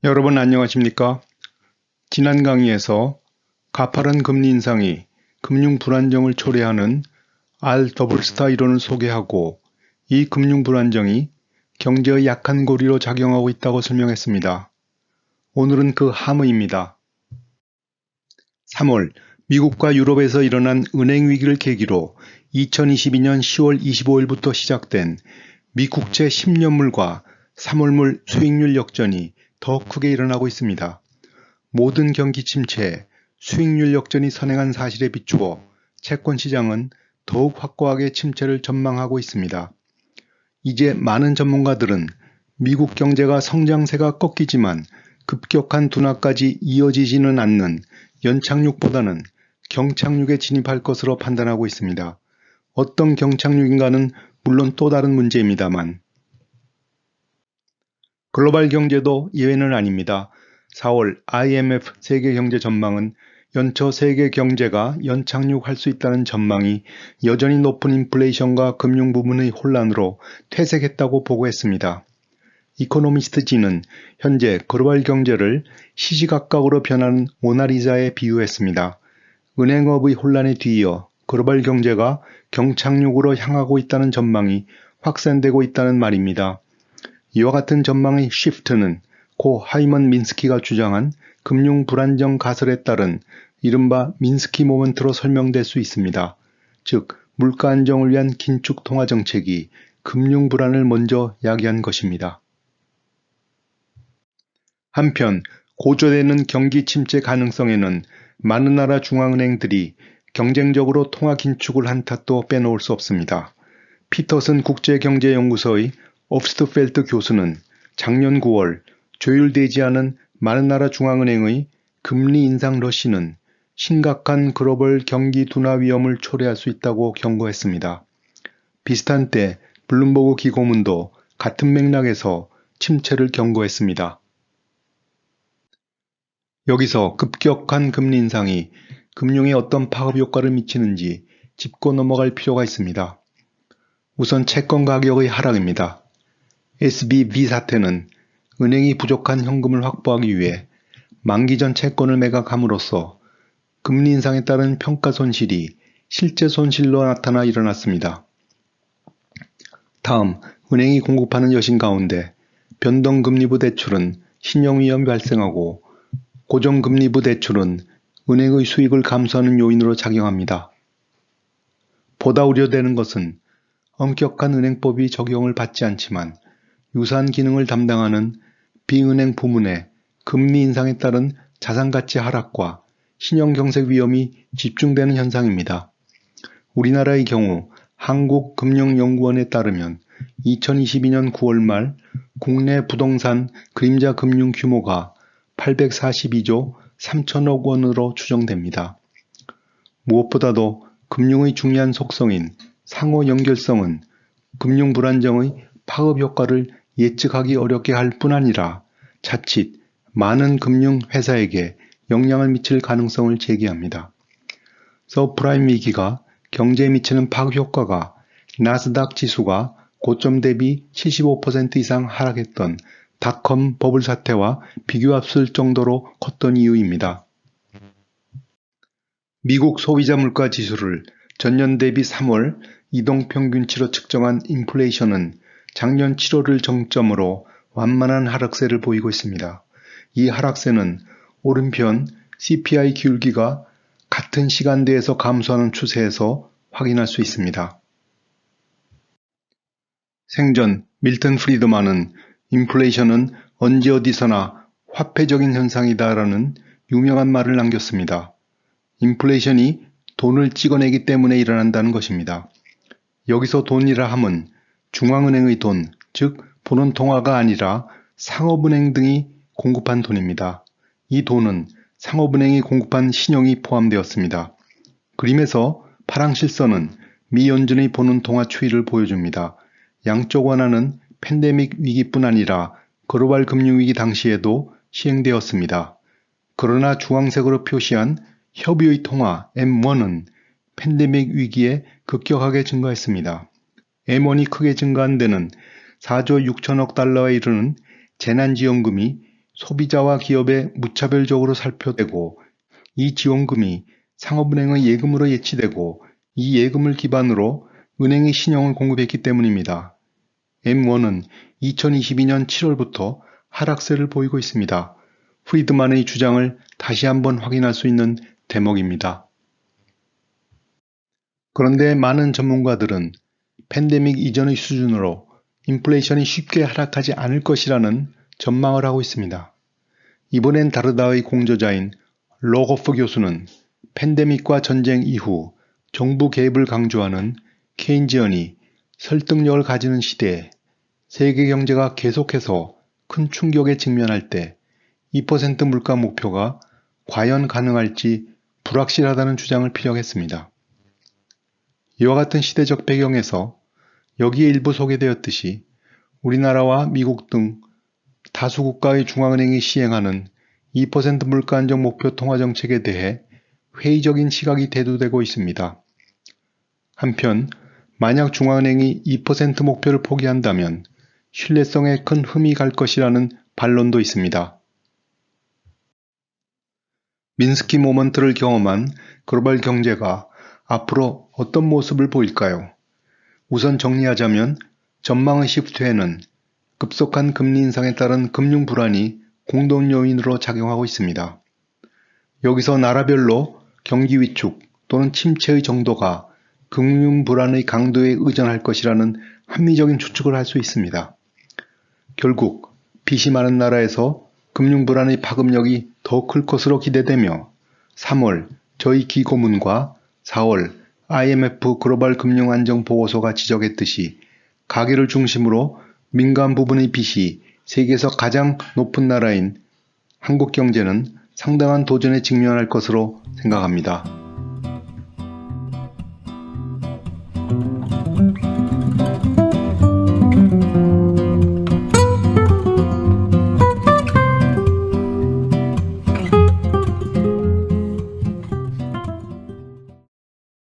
여러분 안녕하십니까? 지난 강의에서 가파른 금리 인상이 금융 불안정을 초래하는 R 더블 스타 이론을 소개하고 이 금융 불안정이 경제의 약한 고리로 작용하고 있다고 설명했습니다. 오늘은 그 함의입니다. 3월 미국과 유럽에서 일어난 은행 위기를 계기로 2022년 10월 25일부터 시작된 미 국채 10년물과 3월물 수익률 역전이 더 크게 일어나고 있습니다. 모든 경기 침체에 수익률 역전이 선행한 사실에 비추어 채권 시장은 더욱 확고하게 침체를 전망하고 있습니다. 이제 많은 전문가들은 미국 경제가 성장세가 꺾이지만 급격한 둔화까지 이어지지는 않는 연착륙보다는 경착륙에 진입할 것으로 판단하고 있습니다. 어떤 경착륙인가는 물론 또 다른 문제입니다만 글로벌 경제도 예외는 아닙니다. 4월 IMF 세계경제 전망은 연초 세계 경제가 연착륙할 수 있다는 전망이 여전히 높은 인플레이션과 금융 부문의 혼란으로 퇴색했다고 보고했습니다. 이코노미스트지는 현재 글로벌 경제를 시시각각으로 변하는 모나리자에 비유했습니다. 은행업의 혼란에 뒤이어 글로벌 경제가 경착륙으로 향하고 있다는 전망이 확산되고 있다는 말입니다. 이와 같은 전망의 시프트는 고 하이먼 민스키가 주장한 금융 불안정 가설에 따른 이른바 민스키 모먼트로 설명될 수 있습니다. 즉, 물가 안정을 위한 긴축 통화 정책이 금융 불안을 먼저 야기한 것입니다. 한편 고조되는 경기 침체 가능성에는 많은 나라 중앙은행들이 경쟁적으로 통화 긴축을 한 탓도 빼놓을 수 없습니다. 피터슨 국제경제연구소의 옵스트펠트 교수는 작년 9월 조율되지 않은 많은 나라 중앙은행의 금리 인상 러시는 심각한 글로벌 경기 둔화 위험을 초래할 수 있다고 경고했습니다. 비슷한 때 블룸버그 기고문도 같은 맥락에서 침체를 경고했습니다. 여기서 급격한 금리 인상이 금융에 어떤 파급 효과를 미치는지 짚고 넘어갈 필요가 있습니다. 우선 채권 가격의 하락입니다. SBB 사태는 은행이 부족한 현금을 확보하기 위해 만기 전 채권을 매각함으로써 금리 인상에 따른 평가 손실이 실제 손실로 나타나 일어났습니다. 다음, 은행이 공급하는 여신 가운데 변동금리부 대출은 신용위험이 발생하고 고정금리부 대출은 은행의 수익을 감소하는 요인으로 작용합니다. 보다 우려되는 것은 엄격한 은행법이 적용을 받지 않지만 유사한 기능을 담당하는 비은행 부문에 금리 인상에 따른 자산가치 하락과 신용경색 위험이 집중되는 현상입니다. 우리나라의 경우 한국금융연구원에 따르면 2022년 9월 말 국내 부동산 그림자 금융 규모가 842조 3천억 원으로 추정됩니다. 무엇보다도 금융의 중요한 속성인 상호 연결성은 금융 불안정의 파급 효과를 예측하기 어렵게 할 뿐 아니라 자칫 많은 금융회사에게 영향을 미칠 가능성을 제기합니다. 서프라임 위기가 경제에 미치는 파급 효과가 나스닥 지수가 고점 대비 75% 이상 하락했던 닷컴 버블 사태와 비교합쓸 정도로 컸던 이유입니다. 미국 소비자 물가 지수를 전년 대비 3월 이동평균치로 측정한 인플레이션은 작년 7월을 정점으로 완만한 하락세를 보이고 있습니다. 이 하락세는 오른편 CPI 기울기가 같은 시간대에서 감소하는 추세에서 확인할 수 있습니다. 생전 밀턴 프리드만은 인플레이션은 언제 어디서나 화폐적인 현상이다라는 유명한 말을 남겼습니다. 인플레이션이 돈을 찍어내기 때문에 일어난다는 것입니다. 여기서 돈이라 함은 중앙은행의 돈, 즉 본원통화가 아니라 상업은행 등이 공급한 돈입니다. 이 돈은 상업은행이 공급한 신용이 포함되었습니다. 그림에서 파랑 실선은 미 연준의 본원통화 추이를 보여줍니다. 양쪽 원화는 팬데믹 위기뿐 아니라 글로벌 금융위기 당시에도 시행되었습니다. 그러나 주황색으로 표시한 협의의 통화 M1은 팬데믹 위기에 급격하게 증가했습니다. M1이 크게 증가한 데는 4조 6천억 달러에 이르는 재난지원금이 소비자와 기업에 무차별적으로 살펴되고 이 지원금이 상업은행의 예금으로 예치되고 이 예금을 기반으로 은행이 신용을 공급했기 때문입니다. M1은 2022년 7월부터 하락세를 보이고 있습니다. 프리드만의 주장을 다시 한번 확인할 수 있는 대목입니다. 그런데 많은 전문가들은 팬데믹 이전의 수준으로 인플레이션이 쉽게 하락하지 않을 것이라는 전망을 하고 있습니다. 이번엔 다르다의 공저자인 로거프 교수는 팬데믹과 전쟁 이후 정부 개입을 강조하는 케인지언이 설득력을 가지는 시대에 세계 경제가 계속해서 큰 충격에 직면할 때 2% 물가 목표가 과연 가능할지 불확실하다는 주장을 피력했습니다. 이와 같은 시대적 배경에서 여기에 일부 소개되었듯이 우리나라와 미국 등 다수 국가의 중앙은행이 시행하는 2% 물가 안정 목표 통화정책에 대해 회의적인 시각이 대두되고 있습니다. 한편 만약 중앙은행이 2% 목표를 포기한다면 신뢰성에 큰 흠이 갈 것이라는 반론도 있습니다. 민스키 모먼트를 경험한 글로벌 경제가 앞으로 어떤 모습을 보일까요? 우선 정리하자면 전망의 시프트에는 급속한 금리 인상에 따른 금융 불안이 공동 요인으로 작용하고 있습니다. 여기서 나라별로 경기 위축 또는 침체의 정도가 금융 불안의 강도에 의존할 것이라는 합리적인 추측을 할 수 있습니다. 결국 빚이 많은 나라에서 금융 불안의 파급력이 더 클 것으로 기대되며 3월 저희 기고문과 4월 IMF 글로벌 금융 안정 보고서가 지적했듯이 가계를 중심으로 민간 부분의 빚이 세계에서 가장 높은 나라인 한국 경제는 상당한 도전에 직면할 것으로 생각합니다.